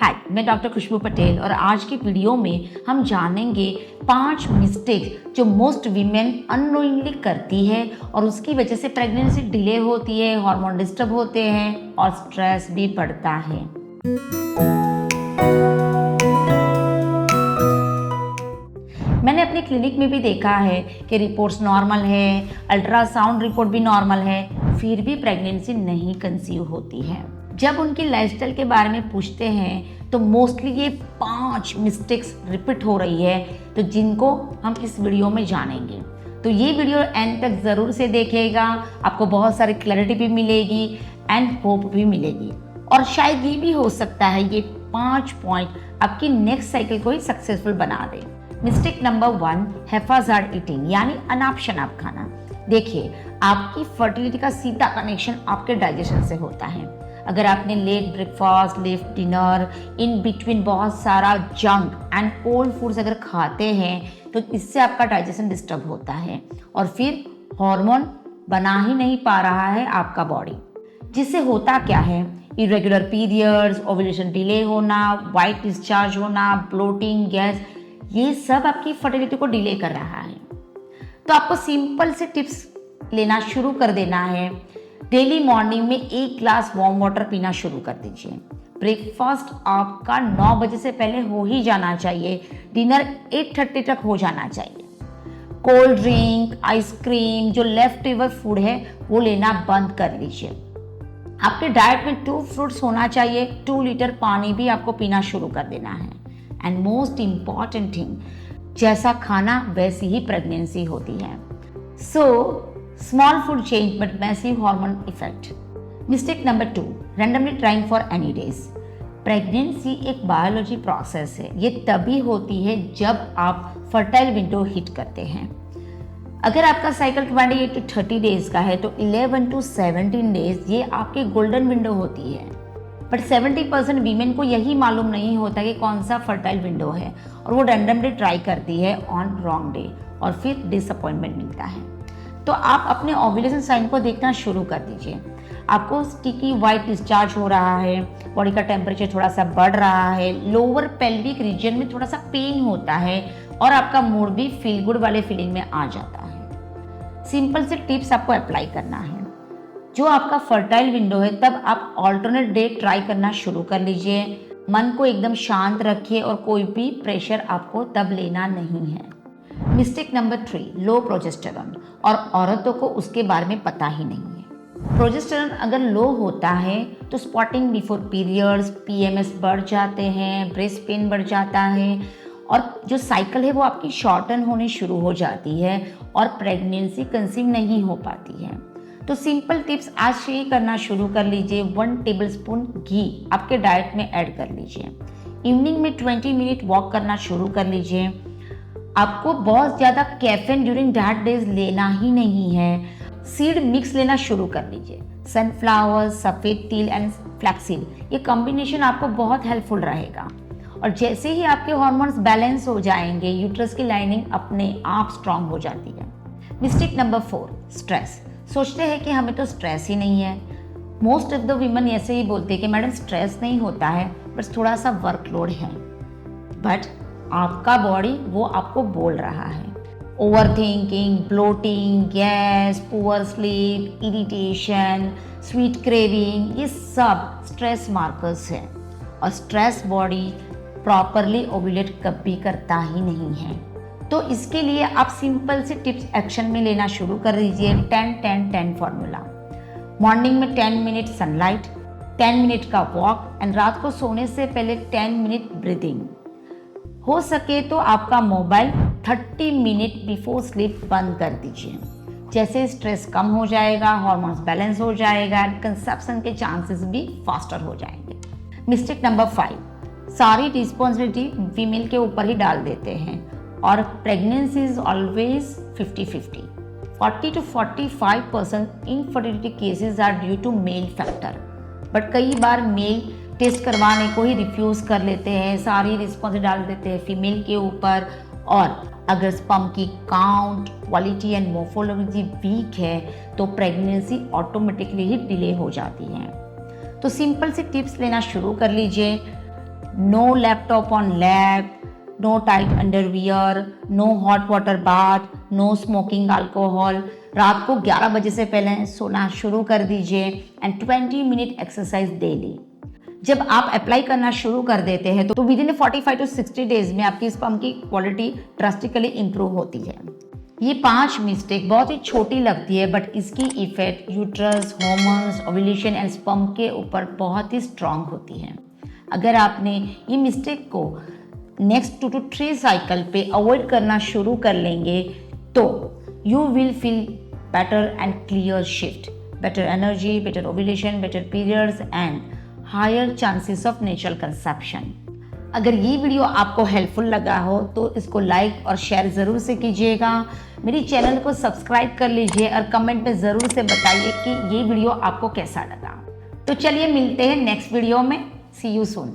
हाय, मैं डॉक्टर खुशबू पटेल और आज की वीडियो में हम जानेंगे 5 मिस्टेक्स जो मोस्ट वीमेन अननोइंगली करती है और उसकी वजह से प्रेगनेंसी डिले होती है, हार्मोन डिस्टर्ब होते हैं और स्ट्रेस भी बढ़ता है। मैंने अपने क्लिनिक में भी देखा है कि रिपोर्ट्स नॉर्मल है, अल्ट्रासाउंड रिपोर्ट भी नॉर्मल है, फिर भी प्रेगनेंसी नहीं कंसीव होती है। जब उनकी लाइफस्टाइल के बारे में पूछते हैं तो मोस्टली ये 5 मिस्टेक्स रिपीट हो रही है, तो जिनको हम इस वीडियो में जानेंगे। तो ये वीडियो एंड तक ज़रूर से देखिएगा, आपको बहुत सारी क्लैरिटी भी मिलेगी एंड होप भी मिलेगी और शायद ये भी हो सकता है ये 5 पॉइंट आपकी नेक्स्ट साइकिल को ही सक्सेसफुल बना दे। मिस्टेक नंबर 1, हैफाजार्ड ईटिंग यानी अनाप शनाप खाना। देखिए, आपकी फर्टिलिटी का सीधा कनेक्शन आपके डाइजेशन से होता है। अगर आपने late breakfast, late dinner, in between बहुत सारा जंक एंड कोल्ड फूड्स अगर खाते हैं तो इससे आपका डाइजेशन डिस्टर्ब होता है और फिर हार्मोन बना ही नहीं पा रहा है आपका बॉडी, जिससे होता क्या है, इरेगुलर पीरियड्स, ओव्यूलेशन डिले होना, वाइट डिस्चार्ज होना, ब्लोटिंग, गैस, ये सब आपकी फर्टिलिटी को डिले कर रहा है। तो आपको सिंपल से टिप्स लेना शुरू कर देना है। डेली मॉर्निंग में 1 ग्लास वार्म वाटर पीना शुरू कर दीजिए। ब्रेकफास्ट आपका 9 बजे से पहले हो ही जाना चाहिए, डिनर 8:30 तक हो जाना चाहिए। कोल्ड ड्रिंक, आइसक्रीम, जो लेफ्ट ओवर फूड है वो लेना बंद कर लीजिए। आपके डाइट में 2 फ्रूट्स होना चाहिए, 2 लीटर पानी भी आपको पीना शुरू कर देना है। एंड मोस्ट इम्पॉर्टेंट थिंग, जैसा खाना वैसी ही प्रेगनेंसी होती है। So small food change but massive hormone effect. Mistake number 2, randomly trying for any days. Pregnancy एक बायोलॉजी प्रोसेस है, ये तभी होती है जब आप फर्टाइल विंडो हिट करते हैं। अगर आपका साइकिल 28 to 30 डेज का है तो 11 to 17 डेज ये आपकी गोल्डन विंडो होती है। बट 70% वीमेन को यही मालूम नहीं होता कि कौन सा फर्टाइल विंडो है और वो रैंडमली ट्राई करती है ऑन रॉन्ग डे और फिर डिसअपॉइंटमेंट मिलता है। तो आप अपने ओव्यूलेशन साइन को देखना शुरू कर दीजिए। आपको स्टिकी वाइट डिस्चार्ज हो रहा है, बॉडी का टेम्परेचर थोड़ा सा बढ़ रहा है, लोअर पेल्विक रीजन में थोड़ा सा पेन होता है और आपका मूड भी फील गुड वाले फीलिंग में आ जाता है। सिंपल से टिप्स आपको अप्लाई करना है। जो आपका फर्टाइल विंडो है तब आप ऑल्टरनेट डे ट्राई करना शुरू कर लीजिए। मन को एकदम शांत रखिए और कोई भी प्रेशर आपको तब लेना नहीं है। मिस्टेक नंबर 3, लो प्रोजेस्टेरॉन, और औरतों को उसके बारे में पता ही नहीं है। प्रोजेस्टेरॉन अगर लो होता है तो स्पॉटिंग बिफोर पीरियड्स, पीएमएस बढ़ जाते हैं, ब्रेस्ट पेन बढ़ जाता है और जो साइकिल है वो आपकी शॉर्टन होने शुरू हो जाती है और प्रेगनेंसी कंसीव नहीं हो पाती है। तो सिंपल टिप्स आज से ही करना शुरू कर लीजिए। 1 टेबलस्पून घी आपके डाइट में ऐड कर लीजिए। इवनिंग में 20 मिनट वॉक करना शुरू कर लीजिए। आपको बहुत ज़्यादा कैफीन ड्यूरिंग दैट डेज लेना ही नहीं है। सीड मिक्स लेना शुरू कर लीजिए। सनफ्लावर, सफ़ेद तिल एंड फ्लैक्सीड, ये कॉम्बिनेशन आपको बहुत हेल्पफुल रहेगा। और जैसे ही आपके हार्मोन्स बैलेंस हो जाएंगे, यूट्रस की लाइनिंग अपने आप स्ट्रांग हो जाती है। Mistake number 4, stress. सोचते हैं कि हमें तो स्ट्रेस ही नहीं है। मोस्ट ऑफ द वीमेन ऐसे ही बोलते हैं कि मैडम स्ट्रेस नहीं होता है, बस थोड़ा सा वर्कलोड है। बट आपका बॉडी वो आपको बोल रहा है। Overthinking, bloating, gas, poor sleep, irritation, sweet craving, ये सब स्ट्रेस मार्कर्स हैं और स्ट्रेस बॉडी प्रॉपरली ओव्यूलेट कभी करता ही नहीं है। तो इसके लिए आप सिंपल से टिप्स एक्शन में लेना शुरू कर दीजिए। 10-10-10 फॉर्मूला। मॉर्निंग में 10 मिनट सनलाइट, 10 मिनट का वॉक एंड रात को सोने से पहले 10 मिनट ब्रीदिंग। हो सके तो आपका मोबाइल 30 मिनट बिफोर स्लीप बंद कर दीजिए। जैसे स्ट्रेस कम हो जाएगा, हार्मोन्स बैलेंस हो जाएगा, कंसेप्शन के चांसेस भी फास्टर हो जाएंगे। मिस्टेक नंबर 5, सारी रिस्पॉन्सिबिलिटी फीमेल के ऊपर ही डाल देते हैं और pregnancy is always 50-50। 40 to 45% infertility cases are due to male factor, but कई बार मेल टेस्ट करवाने को ही रिफ्यूज़ कर लेते हैं, सारी रिस्पॉन्स डाल देते हैं फीमेल के ऊपर। और अगर स्पर्म की count, quality and morphology weak है तो प्रेगनेंसी ऑटोमेटिकली ही डिले हो जाती है। तो सिंपल से टिप्स लेना शुरू कर लीजिए। No laptop on lap, no tight underwear, no hot water bath, no smoking alcohol. रात को 11 बजे से पहले सोना शुरू कर दीजिए एंड 20 मिनट एक्सरसाइज डेली। जब आप अप्लाई करना शुरू कर देते हैं तो विद इन 45 टू 60 डेज में आपकी स्पर्म की क्वालिटी ड्रास्टिकली इंप्रूव होती है। ये 5 मिस्टेक बहुत ही छोटी लगती है बट इसकी effect uterus, hormones, ovulation and sperm के ऊपर बहुत ही स्ट्रांग होती है। अगर आपने ये मिस्टेक को नेक्स्ट 2 to 3 साइकिल पे अवॉइड करना शुरू कर लेंगे तो you will feel better and clear shift, better energy, better ovulation, better periods and higher chances of natural conception. अगर ये वीडियो आपको हेल्पफुल लगा हो तो इसको लाइक और शेयर ज़रूर से कीजिएगा। मेरी चैनल को सब्सक्राइब कर लीजिए और कमेंट में ज़रूर से बताइए कि ये वीडियो आपको कैसा लगा। तो चलिए मिलते हैं नेक्स्ट वीडियो में। सी यू सून।